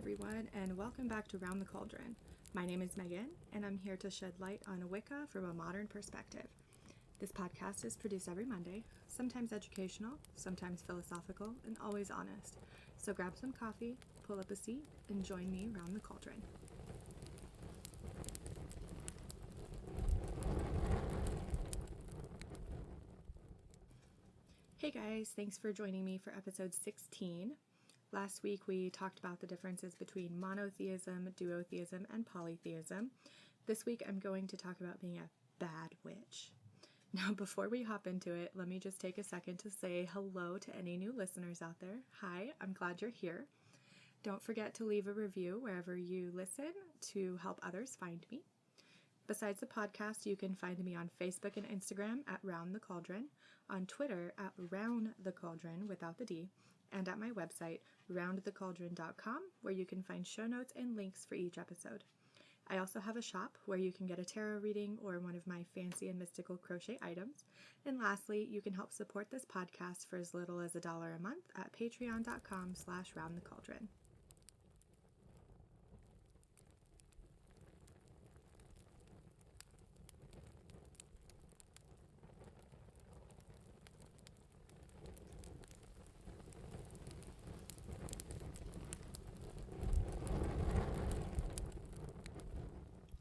everyone, and welcome back to Round the Cauldron. My name is Megan, and I'm here to shed light on Wicca from a modern perspective. This podcast is produced every Monday, sometimes educational, sometimes philosophical, and always honest. So grab some coffee, pull up a seat, and join me round the cauldron. Hey guys, thanks for joining me for episode 16. Last week we talked about the differences between monotheism, duotheism, and polytheism. This week I'm going to talk about being a bad witch. Now before we hop into it, let me just take a second to say hello to any new listeners out there. Hi, I'm glad you're here. Don't forget to leave a review wherever you listen to help others find me. Besides the podcast, you can find me on Facebook and Instagram at Round the Cauldron, on Twitter at Round the Cauldron without the D, and at my website, roundthecauldron.com, where you can find show notes and links for each episode. I also have a shop where you can get a tarot reading or one of my fancy and mystical crochet items. And lastly, you can help support this podcast for as little as $1 a month at patreon.com/roundthecauldron.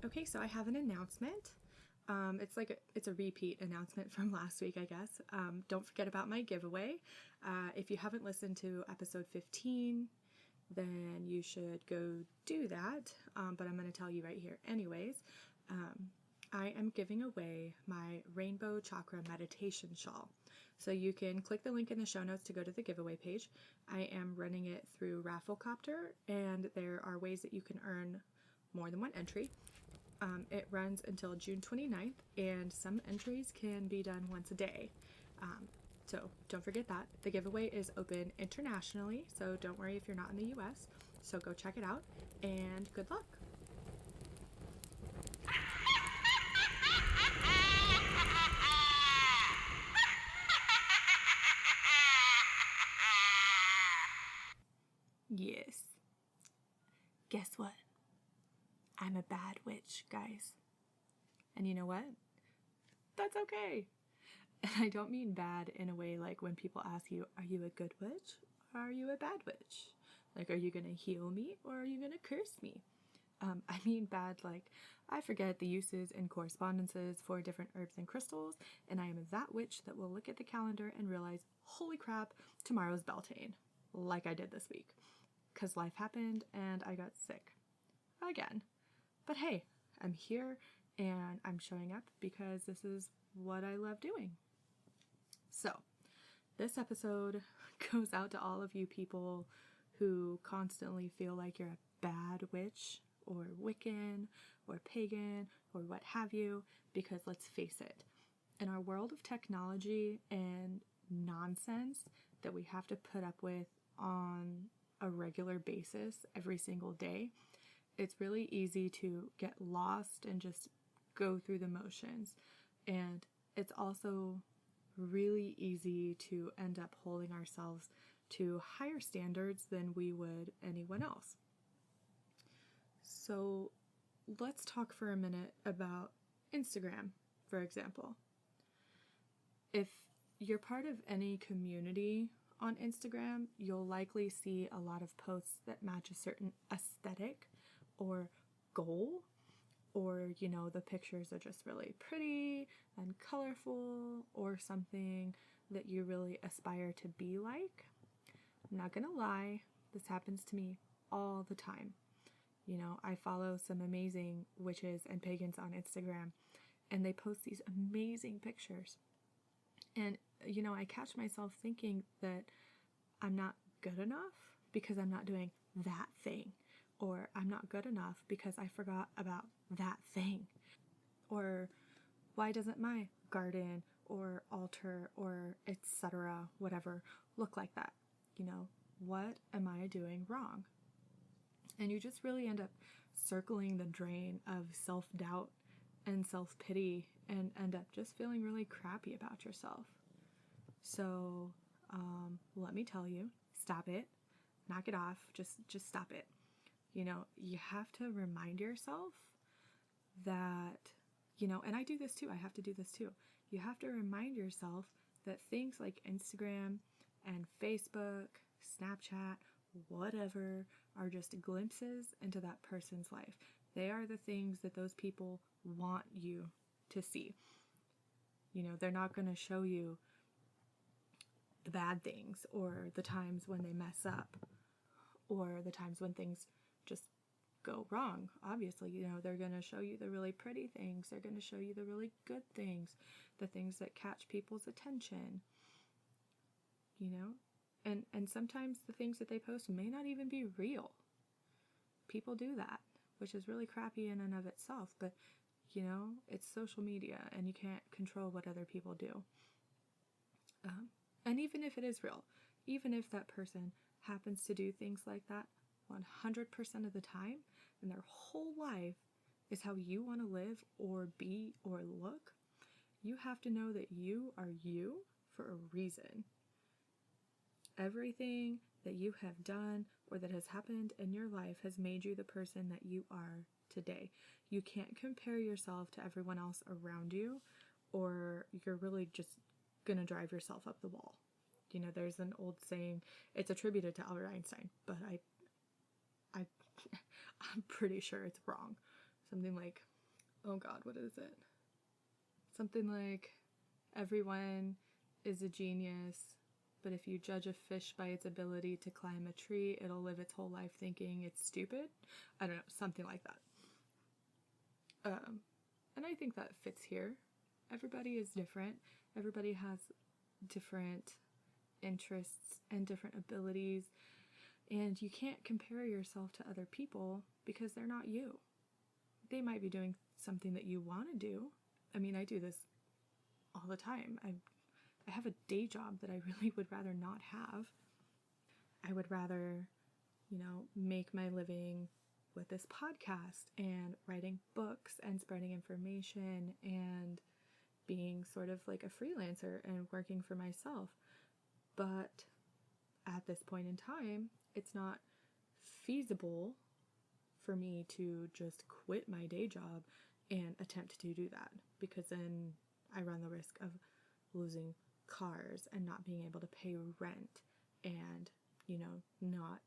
Okay, so I have an announcement. It's a repeat announcement from last week, I guess. Don't forget about my giveaway. If you haven't listened to episode 15, then you should go do that. But I'm going to tell you right here anyways. I am giving away my Rainbow Chakra Meditation Shawl. So you can click the link in the show notes to go to the giveaway page. I am running it through Rafflecopter, and there are ways that you can earn more than one entry. It runs until June 29th, and some entries can be done once a day. So don't forget that. The giveaway is open internationally, so don't worry if you're not in the US. So go check it out, and good luck. Yes. Guess what? I'm a bad witch, guys. And you know what? That's okay. And I don't mean bad in a way like when people ask you, are you a good witch or are you a bad witch? Like, are you going to heal me or are you going to curse me? I mean bad like I forget the uses and correspondences for different herbs and crystals, and I am that witch that will look at the calendar and realize, holy crap, tomorrow's Beltane, like I did this week. Because life happened and I got sick. Again. But hey, I'm here and I'm showing up because this is what I love doing. So, this episode goes out to all of you people who constantly feel like you're a bad witch or Wiccan or pagan or what have you, because let's face it, in our world of technology and nonsense that we have to put up with on a regular basis every single day, it's really easy to get lost and just go through the motions. And it's also really easy to end up holding ourselves to higher standards than we would anyone else. So let's talk for a minute about Instagram, for example. If you're part of any community on Instagram, you'll likely see a lot of posts that match a certain aesthetic or goal, or the pictures are just really pretty and colorful, or something that you really aspire to be like. I'm not gonna lie, this happens to me all the time. I follow some amazing witches and pagans on Instagram, and they post these amazing pictures, and I catch myself thinking that I'm not good enough because I'm not doing that thing. Or I'm not good enough because I forgot about that thing. Or why doesn't my garden or altar or etc., whatever, look like that? What am I doing wrong? And you just really end up circling the drain of self-doubt and self-pity and end up just feeling really crappy about yourself. So let me tell you, stop it. Knock it off. Just stop it. You have to remind yourself that, and I do this too. I have to do this too. You have to remind yourself that things like Instagram and Facebook, Snapchat, whatever, are just glimpses into that person's life. They are the things that those people want you to see. They're not going to show you the bad things or the times when they mess up or the times when things just go wrong. Obviously, they're going to show you the really pretty things. They're going to show you the really good things, the things that catch people's attention, and sometimes the things that they post may not even be real. People do that, which is really crappy in and of itself, but it's social media and you can't control what other people do. And even if it is real, even if that person happens to do things like that 100% of the time and their whole life is how you want to live or be or look, you have to know that you are you for a reason. Everything that you have done or that has happened in your life has made you the person that you are today. You can't compare yourself to everyone else around you, or you're really just gonna drive yourself up the wall. There's an old saying, it's attributed to Albert Einstein, but I'm pretty sure it's wrong. Something like, oh God, what is it? Something like, everyone is a genius, but if you judge a fish by its ability to climb a tree, it'll live its whole life thinking it's stupid. I don't know, something like that. And I think that fits here. Everybody is different. Everybody has different interests and different abilities, and you can't compare yourself to other people because they're not you. They might be doing something that you want to do. I mean, I do this all the time. I have a day job that I really would rather not have. I would rather, make my living with this podcast and writing books and spreading information and being sort of like a freelancer and working for myself. But at this point in time, it's not feasible for me to just quit my day job and attempt to do that, because then I run the risk of losing cars and not being able to pay rent and, not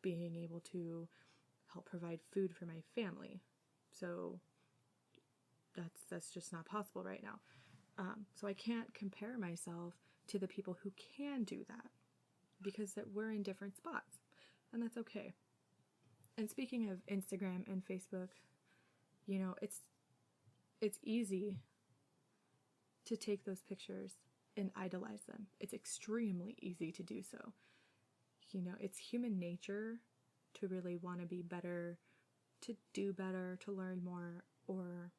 being able to help provide food for my family. So that's just not possible right now. So I can't compare myself to the people who can do that, because that we're in different spots, and that's okay. And speaking of Instagram and Facebook, it's easy to take those pictures and idolize them. It's extremely easy to do so. It's human nature to really want to be better, to do better, to learn more, or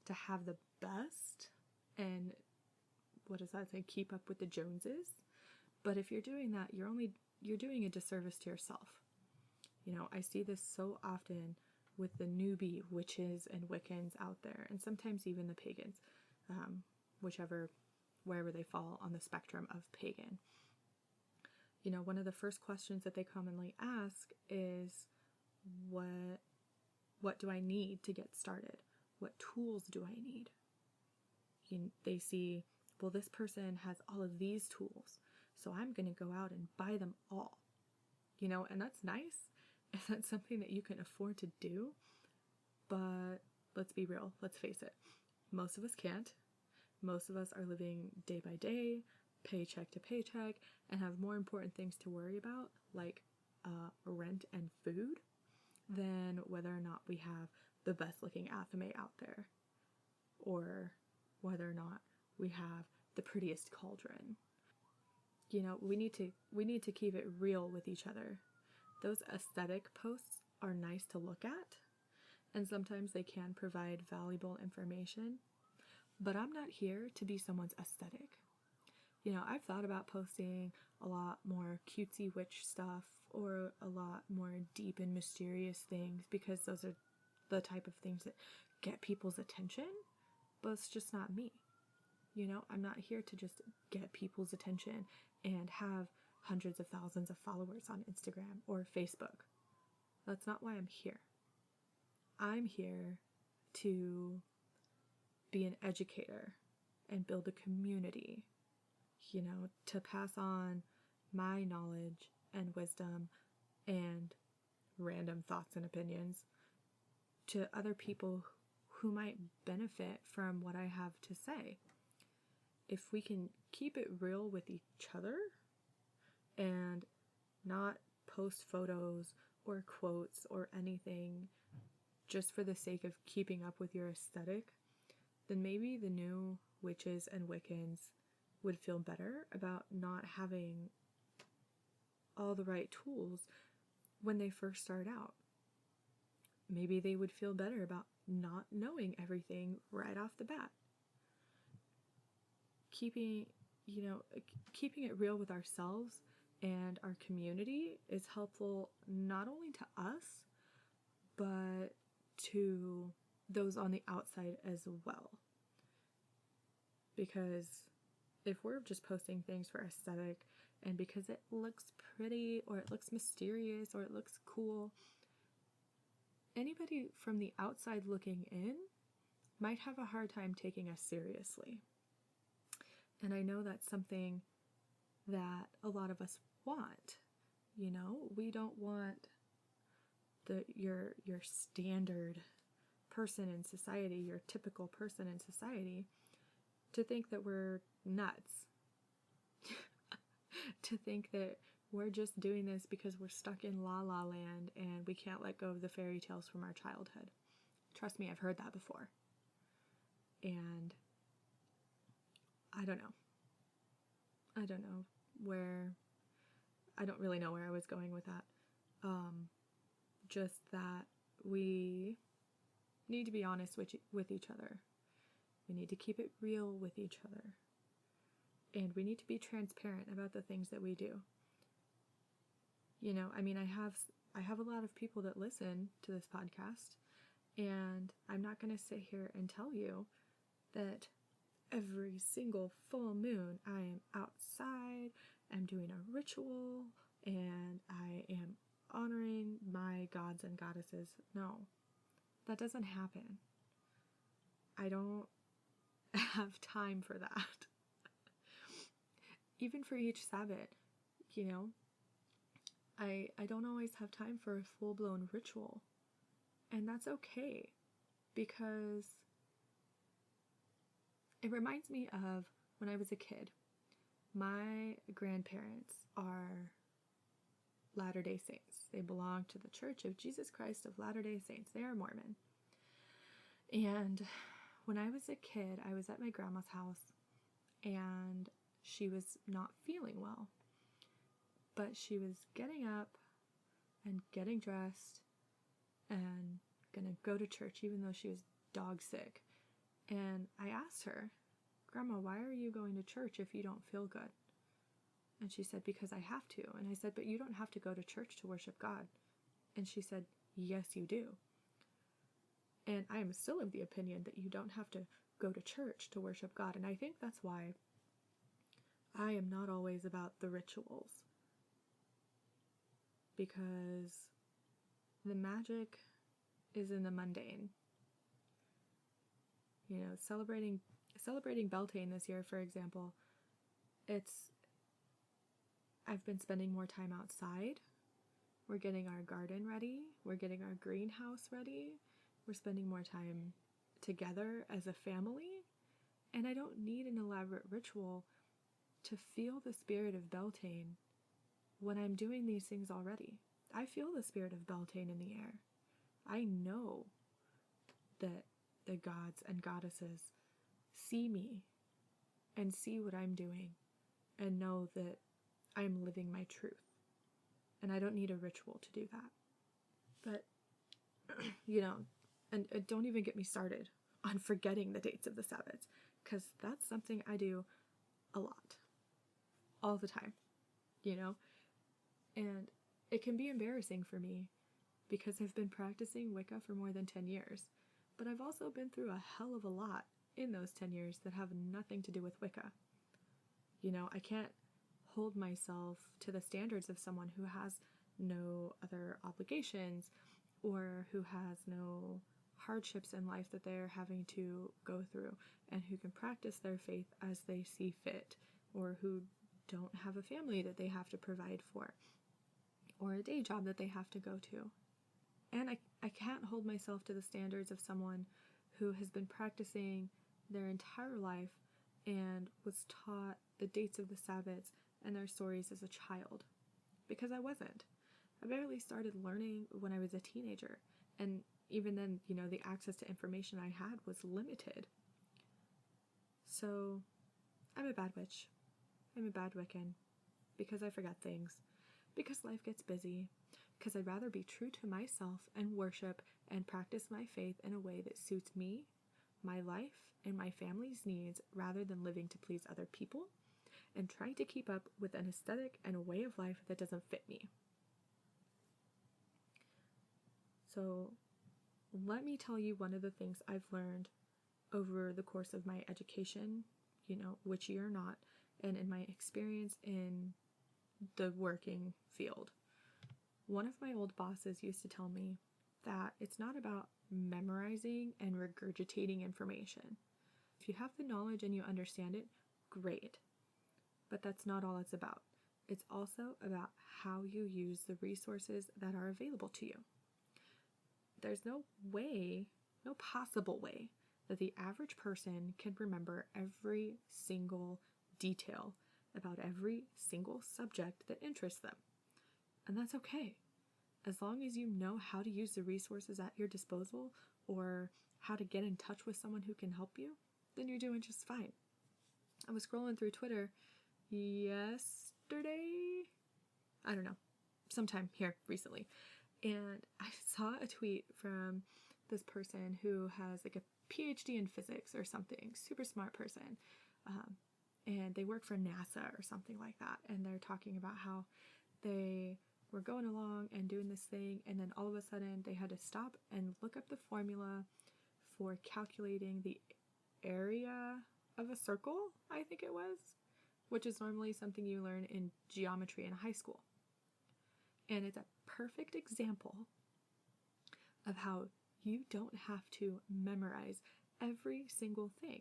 to have the best. And what does that say? Keep up with the Joneses. But if you're doing that, you're doing a disservice to yourself. I see this so often with the newbie witches and Wiccans out there, and sometimes even the pagans, wherever they fall on the spectrum of pagan. One of the first questions that they commonly ask is, what do I need to get started? What tools do I need? They see, well, this person has all of these tools, so I'm going to go out and buy them all. And that's nice. If that's something that you can afford to do. But let's be real. Let's face it. Most of us can't. Most of us are living day by day, paycheck to paycheck, and have more important things to worry about, like rent and food, than whether or not we have the best looking Athame out there, or whether or not we have the prettiest cauldron. We need to keep it real with each other. Those aesthetic posts are nice to look at, and sometimes they can provide valuable information, but I'm not here to be someone's aesthetic. I've thought about posting a lot more cutesy witch stuff or a lot more deep and mysterious things, because those are the type of things that get people's attention, but it's just not me. I'm not here to just get people's attention and have hundreds of thousands of followers on Instagram or Facebook. That's not why I'm here. I'm here to be an educator and build a community, to pass on my knowledge and wisdom and random thoughts and opinions to other people who might benefit from what I have to say. If we can keep it real with each other and not post photos or quotes or anything just for the sake of keeping up with your aesthetic, then maybe the new witches and Wiccans would feel better about not having all the right tools when they first start out. Maybe they would feel better about not knowing everything right off the bat. Keeping it real with ourselves and our community is helpful not only to us, but to those on the outside as well. Because if we're just posting things for aesthetic and because it looks pretty or it looks mysterious or it looks cool, anybody from the outside looking in might have a hard time taking us seriously. And I know that's something that a lot of us want. We don't want your standard person in society, your typical person in society, to think that we're nuts. To think that we're just doing this because we're stuck in La La Land and we can't let go of the fairy tales from our childhood. Trust me, I've heard that before. And I don't know I don't really know where I was going with that. Just that we need to be honest with each other. We need to keep it real with each other. And we need to be transparent about the things that we do. I have a lot of people that listen to this podcast, and I'm not going to sit here and tell you that every single full moon I am outside, I'm doing a ritual, and I am honoring my gods and goddesses. No, that doesn't happen. I don't have time for that. Even for each Sabbath, I don't always have time for a full-blown ritual. And that's okay, because it reminds me of when I was a kid. My grandparents are Latter-day Saints. They belong to the Church of Jesus Christ of Latter-day Saints. They are Mormon. And when I was a kid, I was at my grandma's house, and she was not feeling well. But she was getting up and getting dressed and gonna go to church even though she was dog sick. And I asked her, "Grandma, why are you going to church if you don't feel good?" And she said, "Because I have to." And I said, "But you don't have to go to church to worship God." And she said, "Yes, you do." And I am still of the opinion that you don't have to go to church to worship God. And I think that's why I am not always about the rituals. Because the magic is in the mundane. Celebrating Beltane this year, for example, I've been spending more time outside. We're getting our garden ready. We're getting our greenhouse ready. We're spending more time together as a family. And I don't need an elaborate ritual to feel the spirit of Beltane when I'm doing these things already. I feel the spirit of Beltane in the air. I know that the gods and goddesses see me and see what I'm doing and know that I'm living my truth. And I don't need a ritual to do that. But, and don't even get me started on forgetting the dates of the Sabbaths, because that's something I do a lot, all the time, and it can be embarrassing for me because I've been practicing Wicca for more than 10 years, but I've also been through a hell of a lot in those 10 years that have nothing to do with Wicca. I can't hold myself to the standards of someone who has no other obligations, or who has no hardships in life that they're having to go through, and who can practice their faith as they see fit, or who don't have a family that they have to provide for, or a day job that they have to go to. And I can't hold myself to the standards of someone who has been practicing their entire life and was taught the dates of the Sabbaths and their stories as a child, because I wasn't. I barely started learning when I was a teenager, and even then, the access to information I had was limited. So, I'm a bad witch. I'm a bad Wiccan, because I forget things, because life gets busy, because I'd rather be true to myself and worship and practice my faith in a way that suits me, my life, and my family's needs, rather than living to please other people and trying to keep up with an aesthetic and a way of life that doesn't fit me. So let me tell you one of the things I've learned over the course of my education, witchy or not, and in my experience in the working field. One of my old bosses used to tell me that it's not about memorizing and regurgitating information. If you have the knowledge and you understand it, great. But that's not all it's about. It's also about how you use the resources that are available to you. There's no possible way that the average person can remember every single detail about every single subject that interests them. And that's okay. As long as you know how to use the resources at your disposal, or how to get in touch with someone who can help you, then you're doing just fine. I was scrolling through Twitter yesterday, I don't know, sometime here recently, and I saw a tweet from this person who has like a PhD in physics or something, super smart person, and they work for NASA or something like that, and they're talking about how they were going along and doing this thing, and then all of a sudden they had to stop and look up the formula for calculating the area of a circle, I think it was, which is normally something you learn in geometry in high school. And it's a perfect example of how you don't have to memorize every single thing.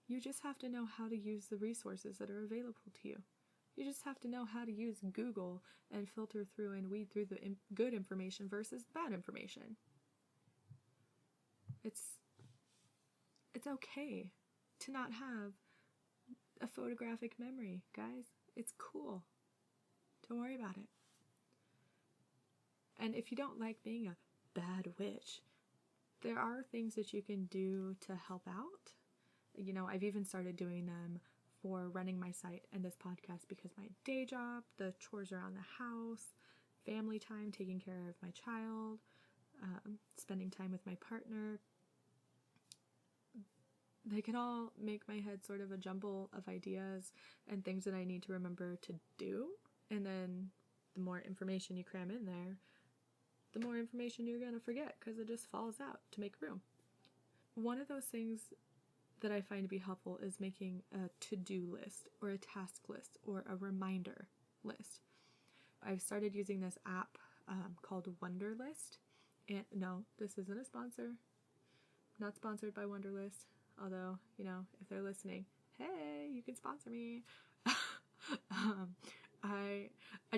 You just have to know how to use the resources that are available to you. You just have to know how to use Google and filter through and weed through the good information versus bad information. It's okay to not have a photographic memory, guys. It's cool. Don't worry about it. And if you don't like being a bad witch, there are things that you can do to help out. I've even started doing them for running my site and this podcast, because my day job, the chores around the house, family time, taking care of my child, spending time with my partner, they can all make my head sort of a jumble of ideas and things that I need to remember to do. And then the more information you cram in there, the more information you're going to forget, because it just falls out to make room. One of those things that I find to be helpful is making a to-do list or a task list or a reminder list. I've started using this app called Wunderlist. And no, this isn't a sponsor. Not sponsored by Wunderlist. Although, if they're listening, hey, you can sponsor me. I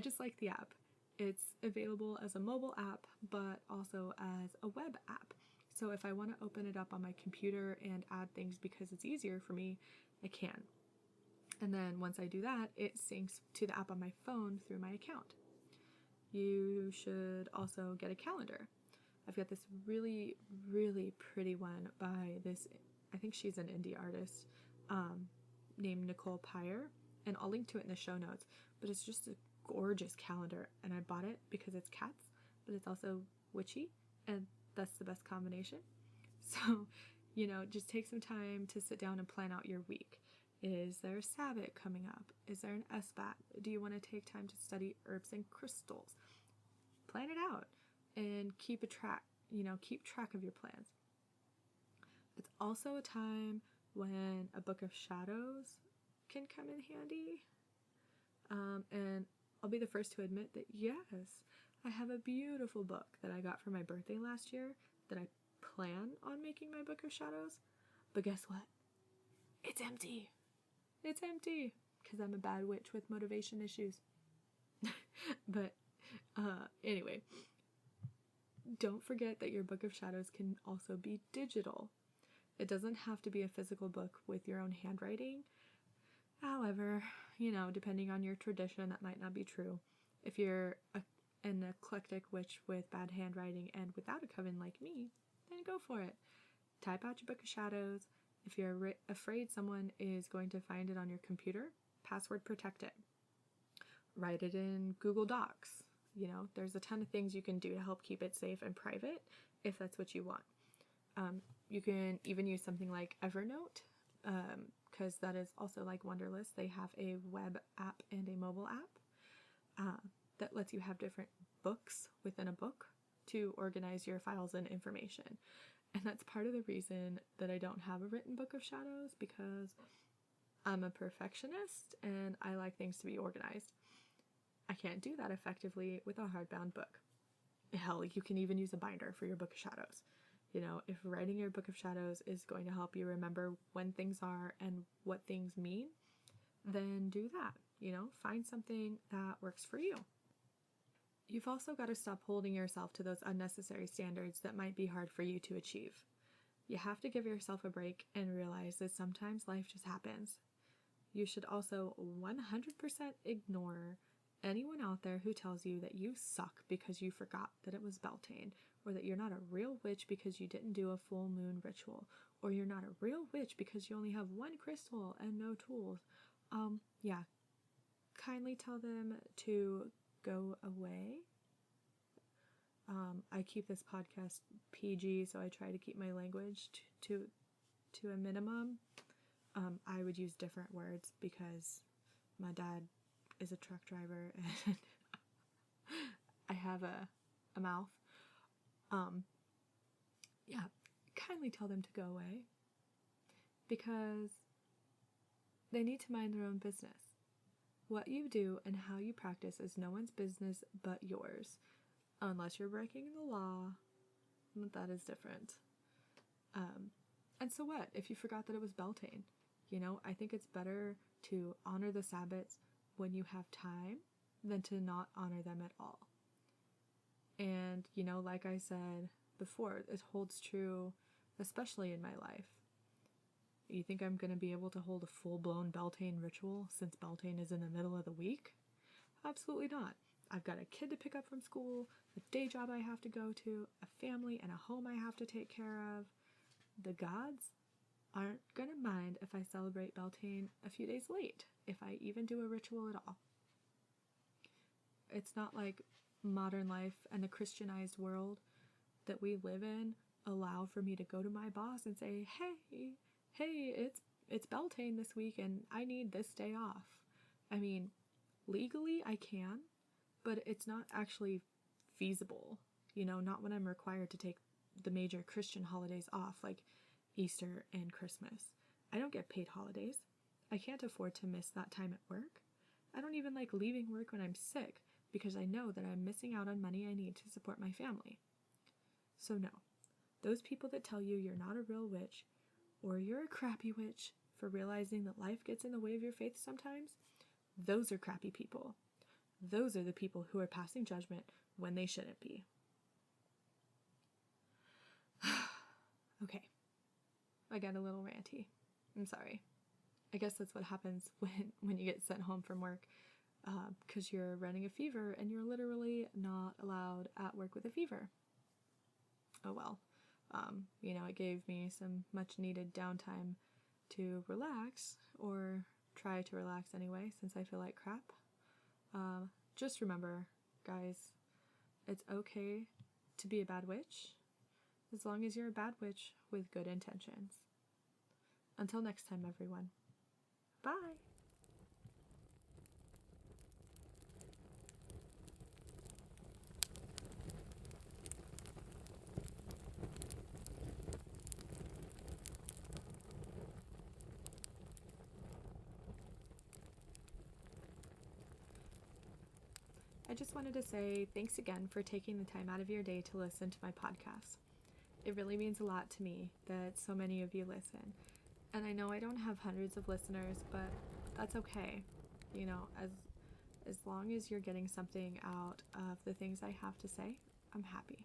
just like the app. It's available as a mobile app, but also as a web app. So if I want to open it up on my computer and add things because it's easier for me, I can. And then once I do that, it syncs to the app on my phone through my account. You should also get a calendar. I've got this really, really pretty one by this, I think she's an indie artist, named Nicole Pyre, and I'll link to it in the show notes. But it's just a gorgeous calendar, and I bought it because it's cats, but it's also witchy, and that's the best combination. So, just take some time to sit down and plan out your week. Is there a Sabbath coming up? Is there an SBAT? Do you want to take time to study herbs and crystals? Plan it out and keep track of your plans. It's also a time when a book of shadows can come in handy. And I'll be the first to admit that yes, I have a beautiful book that I got for my birthday last year that I plan on making my Book of Shadows. But guess what? It's empty. It's empty because I'm a bad witch with motivation issues. But anyway, don't forget that your Book of Shadows can also be digital. It doesn't have to be a physical book with your own handwriting. However, depending on your tradition, that might not be true. If you're an eclectic witch with bad handwriting and without a coven like me, then go for it. Type out your Book of Shadows. If you're afraid someone is going to find it on your computer, password protect it. Write it in Google Docs. There's a ton of things you can do to help keep it safe and private if that's what you want. You can even use something like Evernote, because that is also like Wunderlist. They have a web app and a mobile app that lets you have different books within a book to organize your files and information. And that's part of the reason that I don't have a written Book of Shadows, because I'm a perfectionist and I like things to be organized. I can't do that effectively with a hardbound book. Hell, you can even use a binder for your Book of Shadows. If writing your Book of Shadows is going to help you remember when things are and what things mean, then do that. Find something that works for you. You've also got to stop holding yourself to those unnecessary standards that might be hard for you to achieve. You have to give yourself a break and realize that sometimes life just happens. You should also 100% ignore anyone out there who tells you that you suck because you forgot that it was Beltane, or that you're not a real witch because you didn't do a full moon ritual, or you're not a real witch because you only have one crystal and no tools. Kindly tell them to go away. I keep this podcast PG, so I try to keep my language to a minimum. I would use different words because my dad is a truck driver and I have a mouth. Kindly tell them to go away because they need to mind their own business. What you do and how you practice is no one's business but yours, unless you're breaking the law. That is different. And so what if you forgot that it was Beltane? I think it's better to honor the Sabbats when you have time than to not honor them at all. And, like I said before, it holds true, especially in my life. You think I'm going to be able to hold a full-blown Beltane ritual since Beltane is in the middle of the week? Absolutely not. I've got a kid to pick up from school, a day job I have to go to, a family and a home I have to take care of. The gods aren't going to mind if I celebrate Beltane a few days late, if I even do a ritual at all. It's not like modern life and the Christianized world that we live in allow for me to go to my boss and say, hey, it's Beltane this week and I need this day off. I mean, legally I can, but it's not actually feasible, not when I'm required to take the major Christian holidays off, like Easter and Christmas. I don't get paid holidays. I can't afford to miss that time at work. I don't even like leaving work when I'm sick because I know that I'm missing out on money I need to support my family. So no, those people that tell you you're not a real witch or you're a crappy witch for realizing that life gets in the way of your faith sometimes, those are crappy people. Those are the people who are passing judgment when they shouldn't be. Okay, I got a little ranty. I'm sorry. I guess that's what happens when you get sent home from work because you're running a fever and you're literally not allowed at work with a fever. Oh well. It gave me some much needed downtime to relax, or try to relax anyway, since I feel like crap. Just remember, guys, it's okay to be a bad witch, as long as you're a bad witch with good intentions. Until next time, everyone. Bye! I just wanted to say thanks again for taking the time out of your day to listen to my podcast. It really means a lot to me that so many of you listen. And I know I don't have hundreds of listeners, but that's okay. You know, as long as you're getting something out of the things I have to say, I'm happy.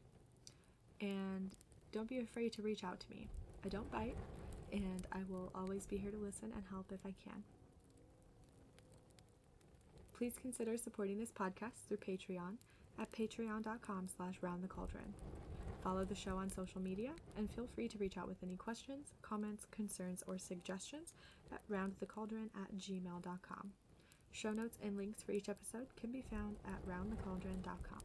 And don't be afraid to reach out to me. I don't bite, and I will always be here to listen and help if I can. Please consider supporting this podcast through Patreon at patreon.com/roundthecauldron. Follow the show on social media, and feel free to reach out with any questions, comments, concerns, or suggestions at roundthecauldron@gmail.com. Show notes and links for each episode can be found at roundthecauldron.com.